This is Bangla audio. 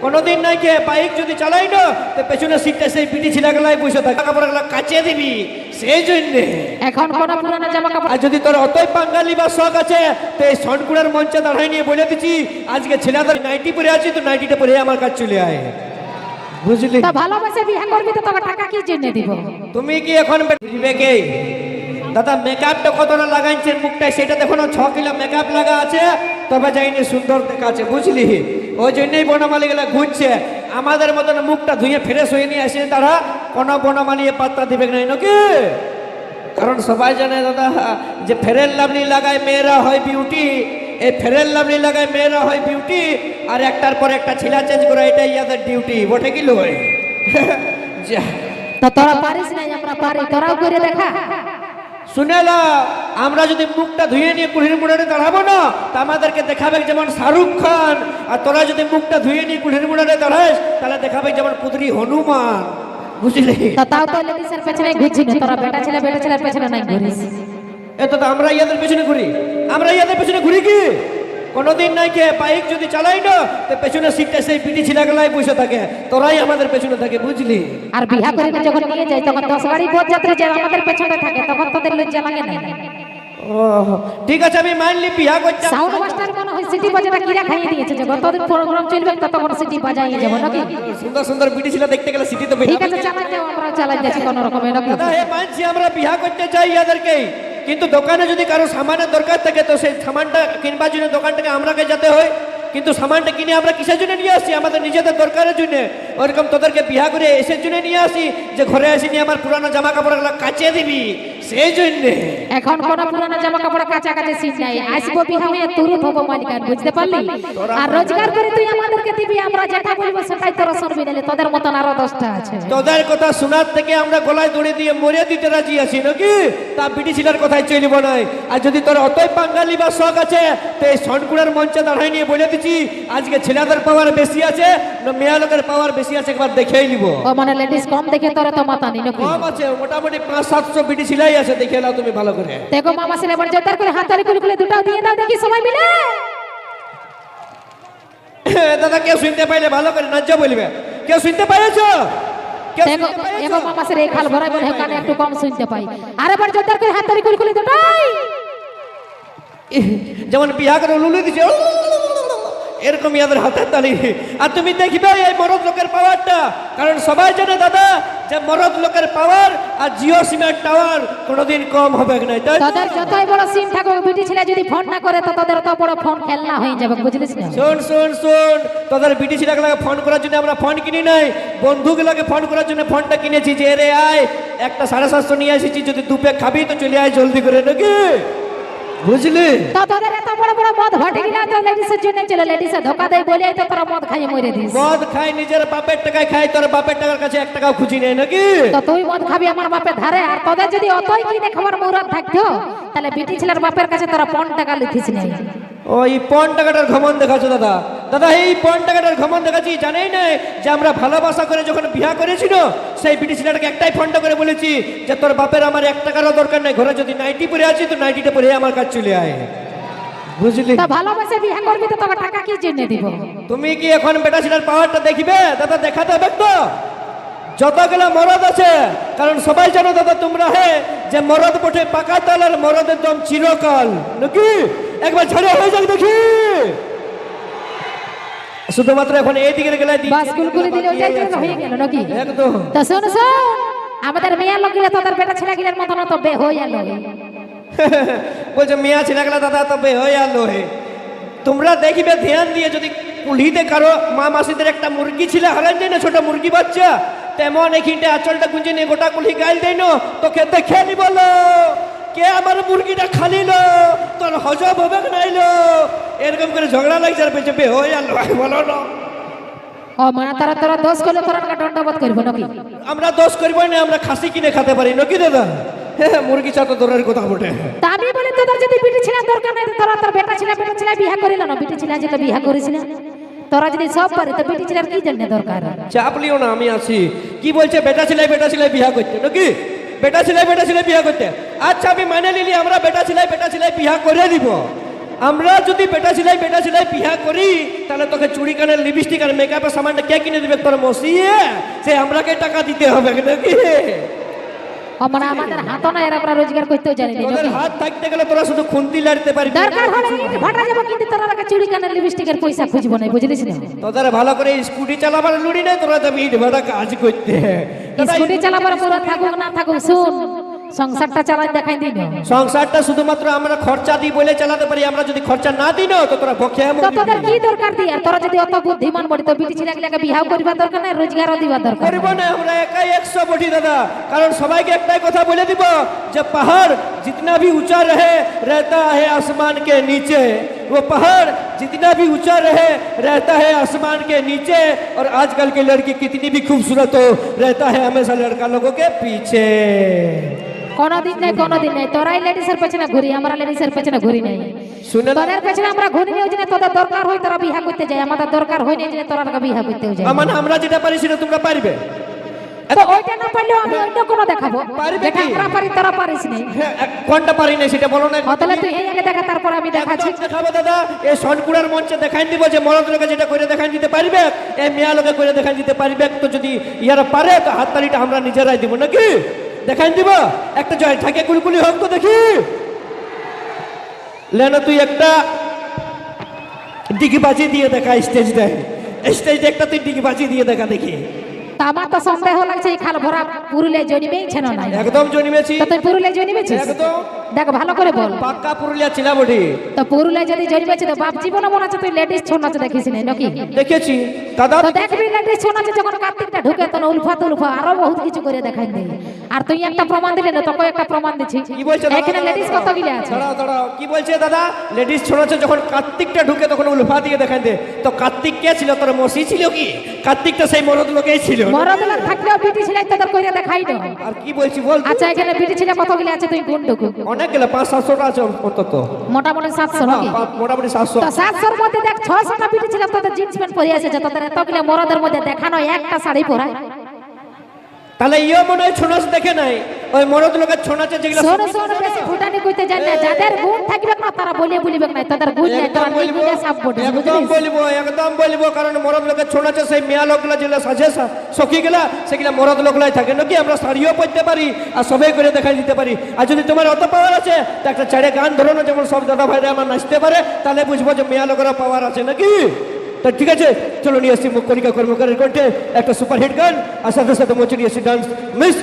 কোনোদিন নাই কে বাইক যদি চালাই না তো পেছনে সিটটা সেই পিটি ছিলাগুলাই বসে থাকে, কাপড়গুলো কাচিয়ে দিবি সেই জন্যে। এখন কোন পুরানো জামা কাপড় আর যদি তোর অতই বাঙালি বা শখ আছে তো এই সনকুড়ার মঞ্চে দাঁড়াই নিয়ে বলে দিচ্ছি আজকে ছেলেদের নাইটি পরে আছি তো নাইটিটা পরে আমার কাছে চলে আয়, বুঝলি? তা ভালোবাসে বিয়ে করবি তো তোকে টাকা কি জন্য দিব? তুমি কি এখন বুঝবে কে দাদা? মেকআপটা কতটা লাগাইছেন মুখটায় সেটা দেখো না, 6 কিলো মেকআপ লাগা আছে তবে যাইনি সুন্দর দেখাচ্ছে, বুঝলি? ওই জন্যই বনমালী গেলা ঘুরছে। আমাদের মতন মুখটা ধুয়ে ফ্রেশ হয়ে নিয়ে আসে তারা কোনো বনমালিয়ে পাত্তা দিবে না নাকি? কারণ সবাই জানে দাদা যে ফেরেন লাভলি লাগায় মেয়েরা হয় বিউটি, এই ফেরেন লাভলি লাগায় মেয়েরা হয় বিউটি, আর একটার পর একটা ছিলা চেঞ্জ করা এটাই ইয়াদের ডিউটি, বটে কি লয়? তো তোরা পারিস না, আমরা পারি, তোরাও করে দেখা। শুনেলা, আমরা যদি মুখটা ধুয়ে নিয়ে কুড়ির মুড়ারে দাঁড়াবো না তা আমাদেরকে দেখাবে যেমন শাহরুখ খান, আর তোরা যদি মুখটা ধুয়ে নিয়ে কুড়ির মুড়ারে দাঁড়াস তাহলে দেখাবে যেমন পুত্রী হনুমান, বুঝলি? তাও তো লেডিসের পেছনে ঘুরছি না, তোরা বেটা ছেলের পেছনে নাই ঘুরিস। এত তো আমরা ইয়াদের পেছনে ঘুরি, আমরা ইয়াদের পেছনে ঘুরি কি? কোনোদিন নাই কে বাইক যদি চালাই না তো পেছনে সিটটা সেই পিটি ছিলাগুলাই বসে থাকে, তোরাই আমাদের পেছনে থাকে, বুঝলি? আর বিয়া করে যখন নিয়ে যাই তখন 10 গাড়ি পথ যাত্রী যে আমাদের পেছনে থাকে তখন তোদের লজ্জা লাগে না? ও ঠিক আছে, আমি মানলি বিয়া করতে। সাউন্ড মাস্টার মনে হয় সিটি বাজাটা কিরা খাইয়ে দিয়েছে, যখন তোদের প্রোগ্রাম চলবে তখন সিটি বাজাইয়ে যাব নাকি? সুন্দর সুন্দর পিটি ছিলা দেখতে গেলে সিটি তো ঠিক আছে, চালাই যাও, আমরা চালাই যাচ্ছি কোন রকমে নাকি? দাদা এ মানছি আমরা বিয়া করতে চাই ইয়াদেরকে, কিন্তু দোকানে যদি কারো সামানের দরকার থাকে তো সেই সামানটা কিনবার জন্য দোকানটাকে আমরাকে যেতে হয়, কিন্তু সামানটা কিনে আমরা কিসের জন্য নিয়ে আসি? আমাদের নিজেদের দরকারের জন্য। ওরকম তোদেরকে বিয়া করে এসের জন্য নিয়ে আসি যে ঘরে এসে নিয়ে আমার পুরানো জামা কাপড়গুলো কাচিয়ে দিবি সেই জন্যে। এখন কোন পুরানো জামা কাপড় কাছে সিট নাই, আসবো বিয়া হয়ে তুরুপ হবো মালিকান, বুঝতে পারলি? আর রোজগার করে তুই আমাদেরকে দিবি, আমরা যেটা বলবো সেটাই তোরা শুনবি, নালে তোদের মতন আরো 10টা আছে। তোদের কথা শোনার থেকে আমরা গলায় দড়ি দিয়ে মরে দিতে রাজি আছি নাকি? তা বিটি ছিলার কথাই চলিব নয়। আর যদি তোর অতই বাঙালি বা শখ আছে তো এই সনকুড়ার মঞ্চে দাঁড়াই নিয়ে বলে দিচ্ছি আজকে ছেলেদের পাওয়ার বেশি আছে না মেয়ে লোকের পাওয়ার বেশি আছে একবার দেখেই নিব। ও মানে লেডিস কম দেখে তোরা তো মাথা নি নাকি? কম আছে, মোটামুটি 500-700 বিটি ছিলাই আছে, দেখে নাও তুমি ভালো করে। দেখো মামা ছেলে এবার জোরদার করে হাতালি কুলকুলে দুটাও দিয়ে দাও দেখি সবাই মিলে। দাদা কেউ শুনতে পাইলে ভালো করে নাচ বলবে, কেউ শুনতে পাইছো? দেখো এগো মামা ছেলে এই খাল ভরাই বলে কানে একটু কম শুনতে পাই। আর এবার জোরদার করে হাতালি কুলকুলে দুটাই যেমন বিয়া করে লুলু দিছে এরকম ইয়াদের হাতের তালি। আর তুমি দেখবে এই মরদ লোকের পাওয়ারটা, কারণ সবাই জানে দাদা যে মরদ লোকের পাওয়ার আর জিও সিমের টাওয়ার কোনোদিন কম হবে না। তোদের যতই বড় সিম থাকুক বিটি ছেলে যদি ফোন না করে তো তোদের তো বড় ফোন খেলনা হয়ে যাবে, বুঝলিস না? শোন শোন শোন, তোদের বিটি ছেলেগুলোকে ফোন করার জন্য আমরা ফোন কিনি নাই, বন্ধুগুলোকে ফোন করার জন্য ফোনটা কিনেছি যে রে আয় একটা 750 নিয়ে এসেছি, যদি 2 প্যাক খাবি তো চলে আয় জলদি করে নাকি, বুঝলি? তো তোদের এত বড় বড় মদ ঘটে গিলা তো লেডিসের জন্য চলে, লেডিসে ধোকা দেয় বলে তো তোরা মদ খাইয়ে মরে দিস। মদ খাই নিজের বাপের টাকায় খাই, তোর বাপের টাকার কাছে 1 টাকাও খুঁজি নেই নাকি? তো তুই মদ খাবি আমার বাপের ধারে, আর তোদের যদি অতই কিনে খাবার মুরাদ থাকতো তাহলে বিটি ছেলের বাপের কাছে তোরা 5 টাকা লিখিস নাই। ওই 5 টাকাটার ঘমন দেখাচ্ছ দাদা। দাদা এই 5 টাকাটার ঘমন দেখাচ্ছি, জানেই না যে আমরা ভালোবাসা করে যখন বিয়া করেছিল সেই বিটি ছেলেটাকে একটাই ফোনটা করে বলেছি যে তোর বাপের আমার 1 টাকারও দরকার নাই, ঘরে যদি নাইটি পরে আছি তো নাইটিটা পরে আমার কাছে চলে আয়, বুঝলি? তা ভালোবাসে বিয়ে করবি তো তোকে টাকা কি জন্য দিব? তুমি কি এখন বেটা ছেলের পাওয়ারটা দেখিবে দাদা? দেখাতে হবে তো যতগুলো মরদ আছে, কারণ সবাই জানো দাদা তোমরা হে যে মরদ বটে পাকা তাল আর মরদের দম চিরকাল নাকি? একবার ঝড়ে হয়ে যাক দেখি। শুধুমাত্র এখন এই দিকে গেলে বাস কুলকুলি দিলে ওইটাই তো হয়ে গেল নাকি? একদম। তো শোন শোন, আমাদের মেয়ে লোক গিলে তোদের বেটা ছেলে গিলের মতন তো বে হয়ে গেল। বলছে মিয়া ছেলেগুলা দাদা তবে হয়ে আলো হে। তোমরা দেখিবে ধ্যান দিয়ে, যদি কুলিতে কারো মা মাসিদের একটা মুরগি ছিল হারান যায় না, ছোট মুরগি বাচ্চা, তেমন এখানটা আঁচলটা গুঁজে নিয়ে গোটা কুলি গাইল দেয় না, তোকে দেখে নি বলো কে আমার মুরগিটা খালিল, তোর হজম হবে নাইলো, এরকম করে ঝগড়া লাগছে আর পেছে বে হয়ে আলো বলো না। ও মানে তারা তোরা দোষ করলে তোরা দণ্ডবোধ করবো নাকি? আমরা দোষ করবই না, আমরা খাসি কিনে খেতে পারি নাকি দাদা? হ্যাঁ মুরগি চা তো দৌড়ের কথা বটে। তা আমি বলি তোদের যদি বিটি ছেলে দরকার নাই তোরা তোর বেটা ছেলে বিয়ে করিল না, বিটি ছেলে যেটা বিয়ে করিস না তোরা যদি সব পারে তো বিটি ছেলের কি জন্য দরকার? চাপ লিও না, আমি আছি। কি বলছে বেটা ছেলে বিয়ে করতে নাকি? বেটা ছেলে বিয়ে করতে, আচ্ছা আমি মানে নিলি আমরা বেটা ছেলে বিয়ে করে দিব, আমরা যদি বেটা ছিলাই বিয়া করি তাহলে তোকে চুড়ি কানের লিপস্টিক আর মেকআপের সামানটা কে কিনে দিবে তোর মসিয়ে সে আমরাকে টাকা দিতে হবে নাকি মানে আমাদের হাত না এরা আমরা রোজগার করতেও জানি না তোদের হাত থাকতে গেলে তোরা শুধু খুন্তি লাড়তে পারবি দরকার হলে ইট ভাটা যাব কিন্তু তোরা আগে চুড়ি কানের লিপস্টিকের পয়সা খুঁজব না বুঝলিস না তোদের ভালো করে স্কুটি চালাবার লুড়ি নাই তোরা যাবি ইট ভাটা কাজ করতে স্কুটি চালাবার পুরো থাকুক না থাকুক শুন সংসারটা চালাই দেখাই দিন সংসারটা শুধুমাত্র আমরা খরচা দিই বলে চালাতে পারি আমরা যদি খরচা না দিই না তো তোরা বকে তো তোদের কি দরকার দিয়া তোরা যদি অত বুদ্ধিমান বড়ি তো বিটি ছেলেগুলোকে বিবাহ করিবা দরকার না রোজগারও দিবা দরকার করব না আমরা একাই 100 বটি দাদা কারণ সবাইকে একটাই কথা বলে দিব যে পাহাড় जितना भी ऊंचा रहे रहता है आसमान के नीचे वो पहाड़ जितना भी ऊंचा रहे रहता है आसमान के नीचे और आजकल की लड़की कितनी भी खूबसूरत हो रहता है हमेशा लड़का लोगों के पीछे কোনদিন নাই তোরাই লেডিসের পেছনে ঘুরি আমরা লেডিসের পেছনে ঘুরি নাই শুনে না তোদের পেছনে আমরা ঘুরি নাই ওজন্য তোদের দরকার হয় তোরা বিবাহ করতে যায় আমাদের দরকার হয় না যে তোরা বিবাহ করতেও যায় মানে আমরা যেটা পারি সেটা তোমরা পারবে তো ওইটা না পারলেও আমি অন্য কোনো দেখাবো পারবে যেটা কি? আমরা পারি তোরা পারিস নাই হ্যাঁ, কোনটা পারি না সেটা বলো না তাহলে তুই এই আগে দেখা তারপর আমি দেখাচ্ছি একদম দেখাবো দাদা এই সনকুড়ার মঞ্চে দেখাই দিব যে মরদ লোকে যেটা করে দেখাই দিতে পারবে এই মেয়া লোকে করে দেখাই দিতে পারবে তো যদি ইয়ারা পারে তো হাততালিটা আমরা নিজেরাই দিব নাকি দেখাই দিব একটা জয় ঠাকে কুলকুলি হোক তো দেখি লেনা তুই একটা ডিগিবাজি দিয়ে দেখা স্টেজে একটা তুই ডিগিবাজি দিয়ে দেখা দেখি তা আমার তো সন্দেহ লাগছে এই খাল ভরা পুরুলে জন্মেইছে না নাই একদম জন্মেছি তো তুই পুরুলে জন্মেছিস একদম দেখ ভালো করে বল পাক্কা পুরুলিয়া ছিলা বটি তো পুরুলে যদি জন্মেছে তো বাপ জীবনে মনে আছে তুই লেডিস ছৌ নাচ দেখিস নাই নাকি দেখেছি দাদা তো দেখবি লেডিস ছৌ নাচে যখন কার্তিকটা ঢুকে তখন উলফা আরো বহুত কিছু করে দেখাই দেয় আর তুই একটা প্রমাণ দিলে না তোকে একটা প্রমাণ দিচ্ছি কি বলছে দাদা? এখানে লেডিস কত গিলে আছে দাঁড়াও কি বলছে দাদা লেডিস ছোড়াচ্ছে যখন কার্তিকটা ঢুকে তখন উলফা দিয়ে দেখান দে তো কার্তিক কে ছিল তোর মসি ছিল কি কার্তিকটা সেই মরদ লোকেই ছিল মরদলা থাকলেও বিটি ছেলে তোদের কইরা দেখাই না আর কি বলছি বল আচ্ছা এখানে বিটি ছেলে কত গিলে আছে তুই গুণ ঢুকু অনেক গেলে 500-700টা আছে অন্তত মোটামুটি 700 নাকি মোটামুটি 700 তো 700 এর মধ্যে দেখ 600টা বিটি ছেলে তোদের জিন্স প্যান্ট পরে আছে যে তোদের এতগুলো মরদের মধ্যে দেখানো একটা শাড়ি পরায় তাহলে ইও মনে হয় ছোনাচ দেখে নাই ওই মরদ লোকের ছোনাচে যেগুলো শোন বেশি ফুটানি কইতে জানি না যাদের গুণ থাকবে না তারা বলিবে না তোদের গুণ নাই তোরা নিগুণে সব বটে একদম বলবো কারণ মরদ লোকের ছোনাচে সেই মেয়া লোকগুলা যেগুলো সাজে সখী গেলা সেগুলা মরদ লোকলাই থাকে নাকি আমরা শাড়িও পরতে পারি আর সবাই করে দেখাই দিতে পারি আর যদি তোমার অত পাওয়ার আছে তো একটা ছেড়ে গান ধরো না যেমন সব দাদা ভাইরা আমার নাচতে পারে তাহলে বুঝবো যে মেয়া লোকেরা পাওয়ার আছে নাকি তো ঠিক আছে চলো নিয়ে আসছি মুখ করিকা কর্মকারের কণ্ঠে একটা সুপারহিট গান আর সাথে সাথে মঞ্চে নিয়ে আসছি ডান্স মিস